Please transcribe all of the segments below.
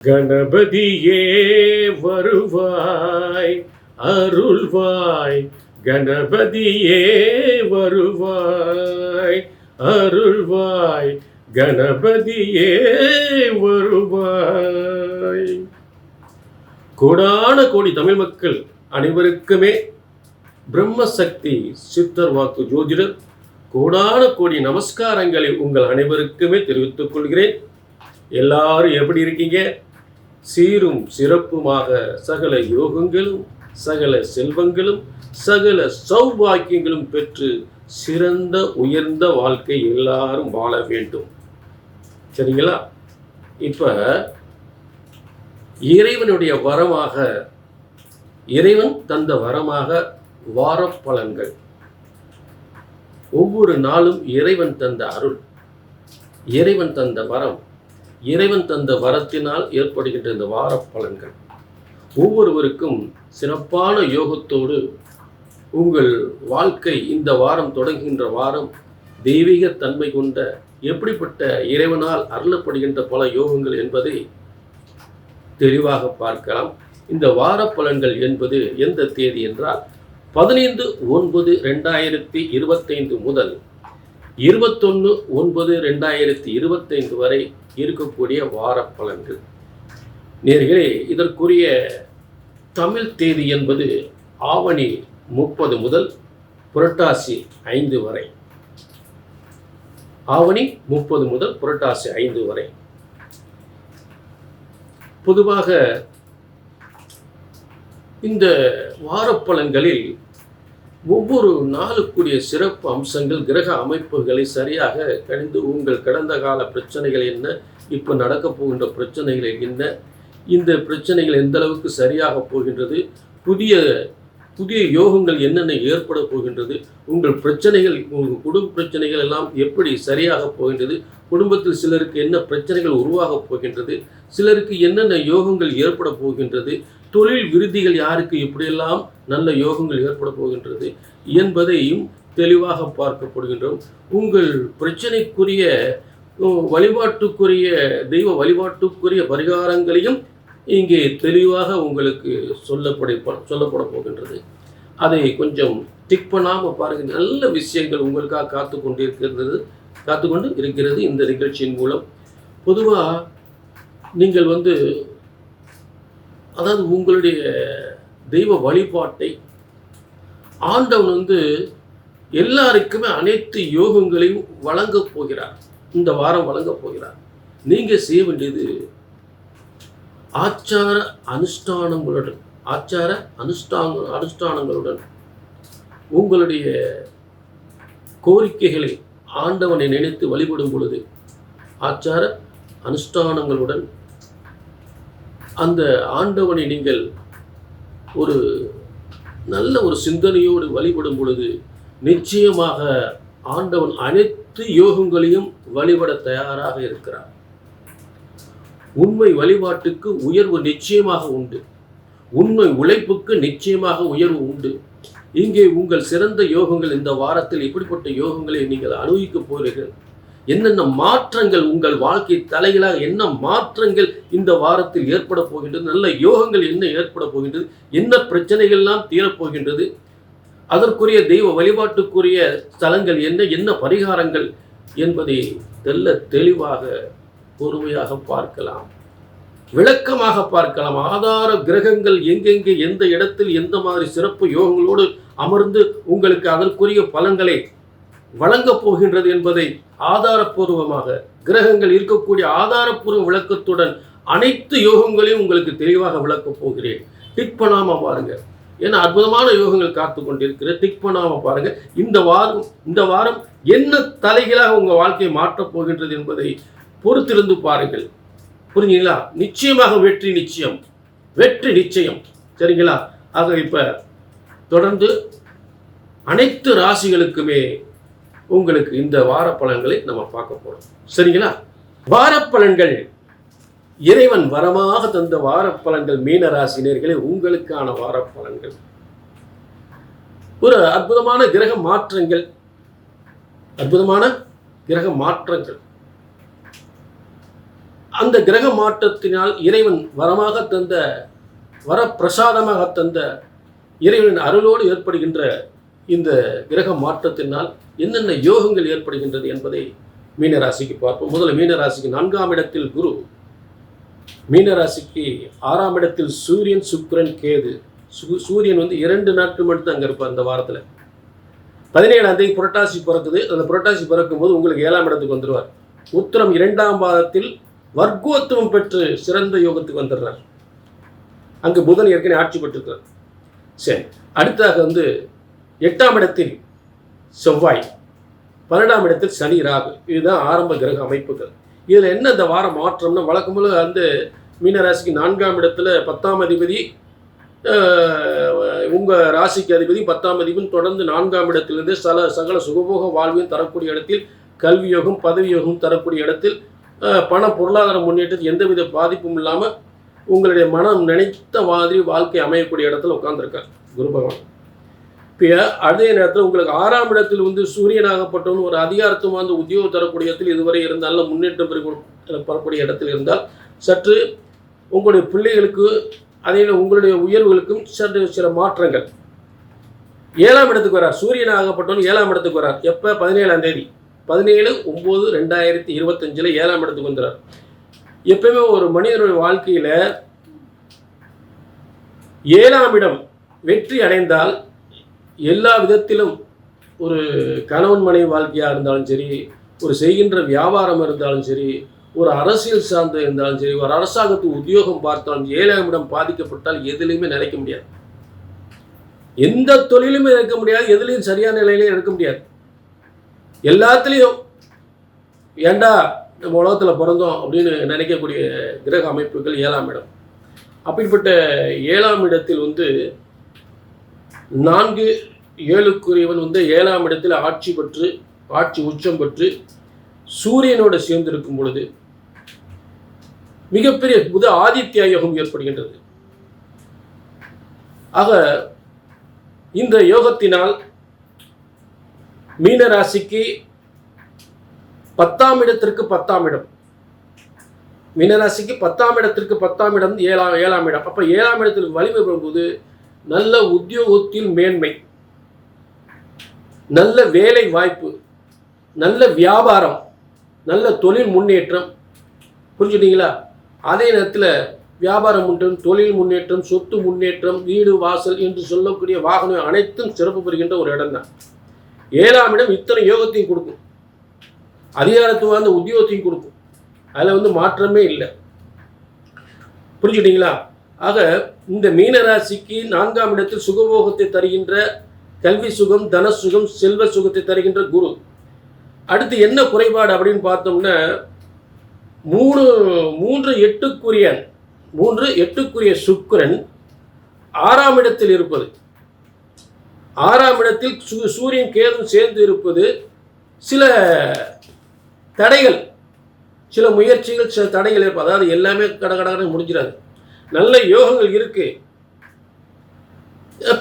கணபதியே வருவாய் அருள்வாய், கணபதியே வருவாய் அருள்வாய், கணபதியே வருவாய். கோடான கோடி தமிழ் மக்கள் அனைவருக்குமே பிரம்மசக்தி சித்தர் வாக்கு ஜோதிடர் கோடான கோடி நமஸ்காரங்களை உங்கள் அனைவருக்குமே தெரிவித்துக் கொள்கிறேன். எல்லாரும் எப்படி இருக்கீங்க? சீரும் சிறப்புமாக சகல யோகங்களும் சகல செல்வங்களும் சகல சௌபாக்கியங்களும் பெற்று சிறந்த உயர்ந்த வாழ்க்கை எல்லாரும் வாழ வேண்டும். சரிங்களா? இப்ப இறைவனுடைய வரமாக, இறைவன் தந்த வரமாக வார பலன்கள். ஒவ்வொரு நாளும் இறைவன் தந்த அருள், இறைவன் தந்த வரம், இறைவன் தந்த வரத்தினால் ஏற்படுகின்ற இந்த வார பலன்கள் ஒவ்வொருவருக்கும் சிறப்பான யோகத்தோடு உங்கள் வாழ்க்கை இந்த வாரம் தொடங்குகின்ற வாரம் தெய்வீக தன்மை கொண்ட எப்படிப்பட்ட இறைவனால் அருளப்படுகின்ற பல யோகங்கள் என்பதை தெளிவாக பார்க்கலாம். இந்த வார பலன்கள் என்பது எந்த தேதி என்றால் 15/9/2025 முதல் 21/9/2025 வரை இருக்கக்கூடிய வார பலன்கள். நேர்களே, இதற்குரிய தமிழ் தேதி என்பது ஆவணி 30 முதல் புரட்டாசி 5 வரை. ஆவணி 30 முதல் புரட்டாசி 5 வரை. பொதுவாக இந்த வார பலன்களில் ஒவ்வொரு நாளுக்குரிய சிறப்பு அம்சங்கள், கிரக அமைப்புகளை சரியாக கணிந்து உங்கள் கடந்த கால பிரச்சனைகள் என்ன, இப்போ நடக்க போகின்ற பிரச்சனைகள் என்ன, இந்த பிரச்சனைகள் எந்த அளவுக்கு சரியாக போகின்றது, புதிய புதிய யோகங்கள் என்னென்ன ஏற்பட போகின்றது, உங்கள் பிரச்சனைகள், உங்கள் குடும்ப பிரச்சனைகள் எல்லாம் எப்படி சரியாக போகின்றது, குடும்பத்தில் சிலருக்கு என்ன பிரச்சனைகள் உருவாக போகின்றது, சிலருக்கு என்னென்ன யோகங்கள் ஏற்பட போகின்றது, தொழில் விருத்திகள் யாருக்கு எப்படியெல்லாம் நல்ல யோகங்கள் ஏற்பட போகின்றது என்பதையும் தெளிவாக பார்க்கப்படுகின்றோம். உங்கள் பிரச்சனைக்குரிய வழிபாட்டுக்குரிய தெய்வ வழிபாட்டுக்குரிய பரிகாரங்களையும் இங்கே தெளிவாக உங்களுக்கு சொல்லப்பட போகின்றது. அதை கொஞ்சம் டிக் பண்ணாமல் பாருங்கள். நல்ல விஷயங்கள் உங்களுக்காக காத்துக்கொண்டு இருக்கிறது இந்த நிகழ்ச்சியின் மூலம். பொதுவாக நீங்கள் அதாவது உங்களுடைய தெய்வ வழிபாட்டை ஆண்டவன் எல்லாருக்குமே அனைத்து யோகங்களையும் வழங்கப் போகிறார். இந்த வாரம் வழங்கப் போகிறார். நீங்கள் செய்ய வேண்டியது ஆச்சார அனுஷ்டானங்களுடன் உங்களுடைய கோரிக்கைகளை ஆண்டவனை நினைத்து வழிபடும் பொழுது, ஆச்சார அனுஷ்டானங்களுடன் அந்த ஆண்டவனை நீங்கள் ஒரு நல்ல ஒரு சிந்தனையோடு வழிபடும் பொழுது நிச்சயமாக ஆண்டவன் அனைத்து யோகங்களையும் வழிபட தயாராக இருக்கிறார். உண்மை வழிபாட்டுக்கு உயர்வு நிச்சயமாக உண்டு. உண்மை உழைப்புக்கு நிச்சயமாக உயர்வு உண்டு. இங்கே உங்கள் சிறந்த யோகங்கள் இந்த வாரத்தில் இப்படிப்பட்ட யோகங்களை நீங்கள் அனுபவிக்கப் போகிறீர்கள். என்னென்ன மாற்றங்கள் உங்கள் வாழ்க்கை தலைகளாக என்ன மாற்றங்கள் இந்த வாரத்தில் ஏற்பட போகின்றது, நல்ல யோகங்கள் என்ன ஏற்பட போகின்றது, என்ன பிரச்சனைகள் எல்லாம் தீரப்போகின்றது, அதற்குரிய தெய்வ வழிபாட்டுக்குரிய ஸ்தலங்கள் என்ன, என்ன பரிகாரங்கள் என்பதை தெளிவாக பொறுமையாக பார்க்கலாம், விளக்கமாக பார்க்கலாம். ஆதார கிரகங்கள் எங்கெங்கே எந்த இடத்தில் எந்த மாதிரி சிறப்பு யோகங்களோடு அமர்ந்து உங்களுக்கு அதற்குரிய பலன்களை வழங்கப் போகின்றது என்பதை ஆதாரப்பூர்வமாக, கிரகங்கள் இருக்கக்கூடிய ஆதாரப்பூர்வ விளக்கத்துடன் அனைத்து யோகங்களையும் உங்களுக்கு தெளிவாக விளக்கப் போகிறேன். டிக் பண்ணாம பாருங்க. ஏன்னா அற்புதமான யோகங்கள் காத்து கொண்டிருக்கிற. டிக் பண்ணாம பாருங்க. இந்த வாரம் என்ன தலைகளாக உங்க வாழ்க்கையை மாற்றப் போகின்றது என்பதை பொறுத்திருந்து பாருங்கள். புரிஞ்சுங்களா? நிச்சயமாக வெற்றி நிச்சயம், வெற்றி நிச்சயம். சரிங்களா? ஆக இப்ப தொடர்ந்து அனைத்து ராசிகளுக்குமே உங்களுக்கு இந்த வார பலன்களை நம்ம பார்க்க போறோம். சரிங்களா? வார பலன்கள், இறைவன் வரமாக தந்த வார பலன்கள். மீன ராசினியர்களே, உங்களுக்கான வார பலன்கள் ஒரு அற்புதமான கிரக மாற்றங்கள், அந்த கிரக மாற்றத்தினால் இறைவன் வரமாக தந்த வரப்பிரசாதமாக தந்த இறைவனின் அருளோடு ஏற்படுகின்ற இந்த கிரக மாற்றத்தினால் என்னென்ன யோகங்கள் ஏற்படுகின்றது என்பதை மீனராசிக்கு பார்ப்போம். முதல்ல மீனராசிக்கு 4ஆம் இடத்தில் குரு, மீனராசிக்கு 6ஆம் இடத்தில் சூரியன், சுக்கிரன், கேது. சூரியன் 2 நாட்கள் மட்டும் அங்கே இருப்பார் அந்த வாரத்தில். 17ஆம் தேதி புரட்டாசி பிறக்குது. அந்த புரட்டாசி பிறக்கும் போது உங்களுக்கு 7ஆம் இடத்துக்கு வந்துடுவார். உத்திரம் 2ஆம் பாதத்தில் வர்க்கோத்துவம் பெற்று சிறந்த யோகத்துக்கு வந்துடுறார். அங்கு புதன் ஏற்கனவே ஆட்சி பெற்றிருக்கிறார். சரி, அடுத்தாக 8ஆம் இடத்தில் செவ்வாய், 12ஆம் இடத்தில் சனி, ராகு. இதுதான் ஆரம்ப கிரக அமைப்புகள். இதில் என்ன இந்த வாரம் மாற்றம்னா, வழக்கம் போல மீனராசிக்கு 4ஆம் இடத்துல 10ஆம் அதிபதி, உங்கள் ராசிக்கு அதிபதி 10ஆம் அதிபதி தொடர்ந்து 4ஆம் இடத்திலிருந்து சகல சுகபோக வாழ்வையும் தரக்கூடிய இடத்தில், கல்வி யோகம், பதவி யோகம் தரக்கூடிய இடத்தில், பண பொருளாதார முன்னேற்றத்தில் எந்தவித பாதிப்பும் இல்லாமல் உங்களுடைய மனம் நினைத்த மாதிரி வாழ்க்கை அமையக்கூடிய இடத்துல உட்கார்ந்துருக்கார் குரு பகவான். இப்போ அதே நேரத்தில் உங்களுக்கு 6ஆம் இடத்தில் சூரியனாகப்பட்டவன் ஒரு அதிகாரத்துவம் உத்தியோகம் தரக்கூடிய இடத்தில் இதுவரை இருந்தாலும் முன்னேற்றம் பெறக்கூடிய இடத்தில் இருந்தால் சற்று உங்களுடைய பிள்ளைகளுக்கு அதே உங்களுடைய உயர்வுகளுக்கும் சற்று சில மாற்றங்கள். 7ஆம் இடத்துக்கு வரார். சூரியனாகப்பட்டவன் 7ஆம் இடத்துக்கு வரார். எப்போ? 17ஆம் தேதி 17/9/2025 7ஆம் இடத்துக்கு வந்துறார். எப்பவுமே ஒரு மனிதனுடைய வாழ்க்கையில் 7ஆம் இடம் வெற்றி அடைந்தால் எல்லா விதத்திலும், ஒரு கணவன் மனைவி வாழ்க்கையாக இருந்தாலும் சரி, ஒரு செய்கின்ற வியாபாரம் இருந்தாலும் சரி, ஒரு அரசியல் சார்ந்து இருந்தாலும் சரி, ஒரு அரசாங்கத்துக்கு உத்தியோகம் பார்த்தாலும் 7ஆம் இடம் பாதிக்கப்பட்டால் எதுலையுமே நிலைக்க முடியாது. எந்த தொழிலுமே இருக்க முடியாது, எதுலையும் சரியான நிலையிலையும் இருக்க முடியாது. எல்லாத்துலேயும் ஏண்டா நம்ம உலகத்தில் பிறந்தோம் அப்படின்னு நினைக்கக்கூடிய கிரக அமைப்புகள் 7ஆம் இடம். அப்படிப்பட்ட 7ஆம் இடத்தில் 4-7க்குரியவன் 7ஆம் இடத்தில் ஆட்சி உச்சம் பெற்று சூரியனோடு சேர்ந்திருக்கும் பொழுது மிகப்பெரிய புத ஆதித்ய யோகம் ஏற்படுகின்றது. ஆக இந்த யோகத்தினால் மீனராசிக்கு 10ஆம் இடத்திற்கு 10ஆம் இடம், மீனராசிக்கு 10ஆம் இடத்திற்கு 10ஆம் இடம் 7ஆம் இடம். அப்போ 7ஆம் இடத்தில் வலிமை பெறும்போது நல்ல உத்தியோகத்தில் மேன்மை, நல்ல வேலை வாய்ப்பு, நல்ல வியாபாரம், நல்ல தொழில் முன்னேற்றம். புரிஞ்சுட்டீங்களா? அதே நேரத்தில் வியாபாரம் முன்னேற்றம், தொழில் முன்னேற்றம், சொத்து முன்னேற்றம், வீடு வாசல் என்று சொல்லக்கூடிய வாகனம் அனைத்தும் சிறப்பு பெறுகின்ற ஒரு இடம் தான் 7ஆம் இடம். இத்தனை யோகத்தையும் கொடுக்கும், அதிகாரத்துவ உத்தியோகத்தையும் கொடுக்கும். அதில் மாற்றமே இல்லை. புரிஞ்சுட்டீங்களா? ஆக இந்த மீனராசிக்கு 4ஆம் இடத்தில் சுகபோகத்தை தருகின்ற, கல்வி சுகம், தன சுகம், செல்வ சுகத்தை தருகின்ற குரு. அடுத்து என்ன குறைபாடு அப்படின்னு பார்த்தோம்னா, 3-8க்குரிய சுக்கிரன் 6ஆம் இடத்தில் இருப்பது, 6ஆம் இடத்தில் சூரியன் கேதும் சேர்ந்து இருப்பது சில தடைகள், சில முயற்சிகள், சில தடைகள் இருப்பது. அதாவது எல்லாமே கடகடகட முடிஞ்சிடாது. நல்ல யோகங்கள் இருக்கு,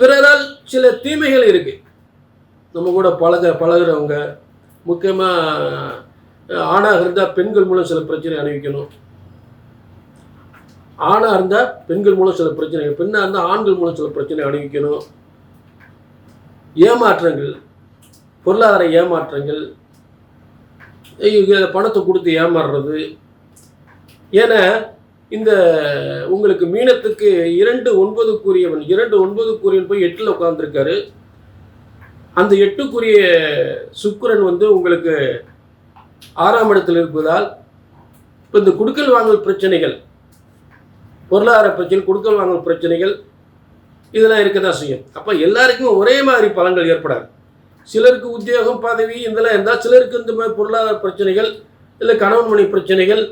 பிறரால் சில தீமைகள் இருக்கு. நம்ம கூட பழகிறவங்க, முக்கியமாக ஆணாக இருந்தால் பெண்கள் மூலம் சில பிரச்சனை அனுபவிக்கணும், ஆணாக இருந்தால் பெண்கள் மூலம் சில பிரச்சனை, பெண்ணாக இருந்தால் ஆண்கள் மூலம் சில பிரச்சனை அனுபவிக்கணும். ஏமாற்றங்கள், பொருளாதார ஏமாற்றங்கள், பணத்தை கொடுத்து ஏமாறுறது. ஏன்னா இந்த உங்களுக்கு மீனத்துக்கு 2-9க்குரியவன் போய் 8ல் உட்கார்ந்துருக்காரு. அந்த 8க்குரிய சுக்கிரன் உங்களுக்கு 6ஆம் இடத்தில் இருப்பதால் இப்போ இந்த குடுக்கல் வாங்கல் பிரச்சனைகள், பொருளாதார பிரச்சனை, குடுக்கல் வாங்கல் பிரச்சனைகள் இதெல்லாம் இருக்க தான் செய்யும். அப்போ எல்லாருக்கும் ஒரே மாதிரி பலன்கள் ஏற்படாது. சிலருக்கு உத்தியோகம், பதவி இதெல்லாம் இருந்தால், சிலருக்கு இந்த மாதிரி பொருளாதார பிரச்சனைகள், இல்லை கணவன் மனைவி பிரச்சனைகள்,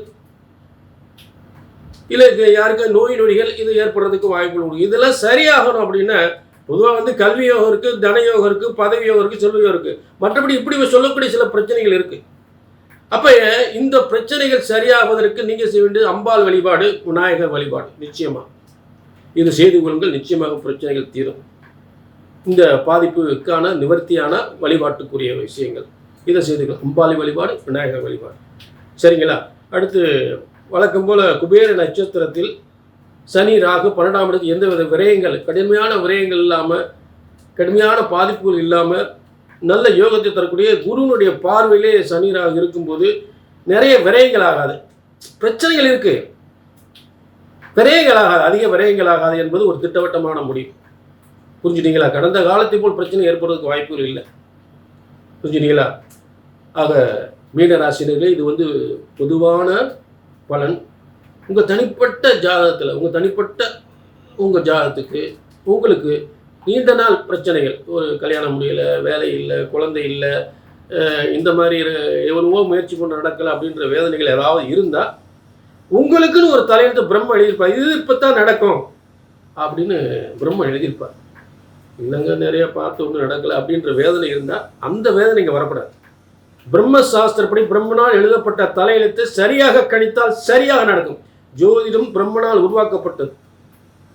இல்லை யாருக்கு நோய் நொடிகள் இது ஏற்படுறதுக்கு வாய்ப்புகள் உண்டு. இதெல்லாம் சரியாகணும் அப்படின்னா பொதுவாக கல்வி யோகம் இருக்குது, தன யோகம் இருக்குது, பதவி யோகம் இருக்குது, செல்வ யோகம் இருக்குது. மற்றபடி இப்படி சொல்லக்கூடிய சில பிரச்சனைகள் இருக்குது. அப்போ இந்த பிரச்சனைகள் சரியாவதற்கு நீங்கள் செய்ய வேண்டியது அம்பாள் வழிபாடு, விநாயகர் வழிபாடு. நிச்சயமாக இது செய்து கொள்ளுங்கள், நிச்சயமாக பிரச்சனைகள் தீரும். இந்த பாதிப்புக்கான நிவர்த்தியான வழிபாட்டுக்குரிய விஷயங்கள் இதை செய்துக்கலாம். அம்பாளி வழிபாடு, விநாயகர் வழிபாடு. சரிங்களா? அடுத்து வழக்கம் போல் குபேர நட்சத்திரத்தில் சனி ராகு 12ஆம் இடத்துக்கு எந்தவித விரயங்கள், கடுமையான விரயங்கள் இல்லாமல், கடுமையான பாதிப்புகள் இல்லாமல் நல்ல யோகத்தை தரக்கூடிய குருவினுடைய பார்வையிலே சனி ராகு இருக்கும்போது நிறைய விரயங்கள் ஆகாது. பிரச்சனைகள் இருக்குது, விரயங்கள் ஆகாது, அதிக விரயங்கள் ஆகாது என்பது ஒரு திட்டவட்டமான முடிவு. புரிஞ்சுட்டீங்களா? கடந்த காலத்தை போல் பிரச்சனை ஏற்படுறதுக்கு வாய்ப்புகள் இல்லை. புரிஞ்சுட்டீங்களா? ஆக மீன ராசினர்களே, இது பொதுவான பலன். உங்கள் தனிப்பட்ட ஜாதகத்தில், உங்கள் ஜாதகத்துக்கு உங்களுக்கு நீண்ட நாள் பிரச்சனைகள், ஒரு கல்யாணம் முடியலை, வேலை இல்லை, குழந்தை இல்லை, இந்த மாதிரி எவ்வளவோ முயற்சி கொண்டு நடக்கலை அப்படின்ற வேதனைகள் ஏதாவது இருந்தால் உங்களுக்குன்னு ஒரு தலையெழுத்து பிரம்ம எழுதியிருப்பார். இது இப்போ தான் நடக்கும் அப்படின்னு பிரம்ம எழுதியிருப்பார். இல்லைங்க, நிறைய பார்த்து ஒன்றும் நடக்கலை அப்படின்ற வேதனை இருந்தால் அந்த வேதனை இங்கே வரப்படாது. பிரம்ம சாஸ்திரப்படி பிரம்மனால் எழுதப்பட்ட தலையெழுத்து சரியாக கணித்தால் சரியாக நடக்கும். ஜோதிடம் பிரம்மனால் உருவாக்கப்பட்டது.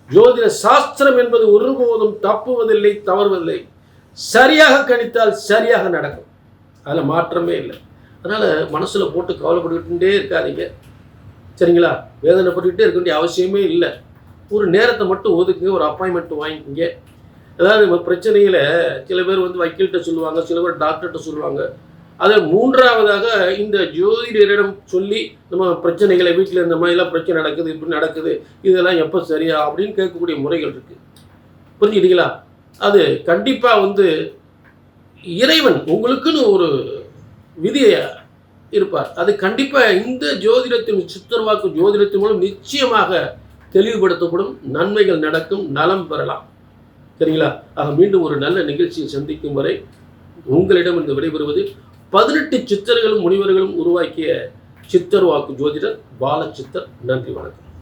ஜோதிட சாஸ்திரம் என்பது ஒருபோதும் தப்புவதில்லை, தவறுவதில்லை. சரியாக கணித்தால் சரியாக நடக்கும், அதில் மாற்றமே இல்லை. அதனால் மனசில் போட்டு கவலைப்பட்டுக்கிட்டே இருக்காதீங்க, சரிங்களா? வேதனைப்பட்டுக்கிட்டே இருக்க வேண்டிய அவசியமே இல்லை. ஒரு நேரத்தை மட்டும் ஒதுக்குங்க, ஒரு அப்பாயின்மெண்ட் வாங்கிக்கிங்க. அதாவது பிரச்சனையில் சில பேர் வக்கீல்கிட்ட சொல்லுவாங்க, சில பேர் டாக்டர்கிட்ட சொல்லுவாங்க. அதை மூன்றாவதாக இந்த ஜோதிடரிடம் சொல்லி நம்ம பிரச்சனைகளை, வீட்டில் இந்த மாதிரிலாம் பிரச்சனை நடக்குது, இப்படி நடக்குது, இதெல்லாம் எப்போ சரியா அப்படின்னு கேட்கக்கூடிய முறைகள் இருக்குது. புரிஞ்சுக்கிட்டீங்களா? அது கண்டிப்பாக இறைவன் உங்களுக்குன்னு ஒரு விதியை இருப்பார். அது கண்டிப்பாக இந்த ஜோதிடத்தின் சித்தர்வாக்கு ஜோதிடத்தின் மூலம் நிச்சயமாக தெளிவுபடுத்தப்படும், நன்மைகள் நடக்கும், நலம் பெறலாம். சரிங்களா? ஆக மீண்டும் ஒரு நல்ல நிகழ்ச்சியை சந்திக்கும் வரை உங்களிடம் இந்த விடைபெறுவது 18 சித்தர்களும் முனிவர்களும் உருவாக்கிய சித்தர் வாக்கு ஜோதிடர் பாலச்சித்தர். நன்றி, வணக்கம்.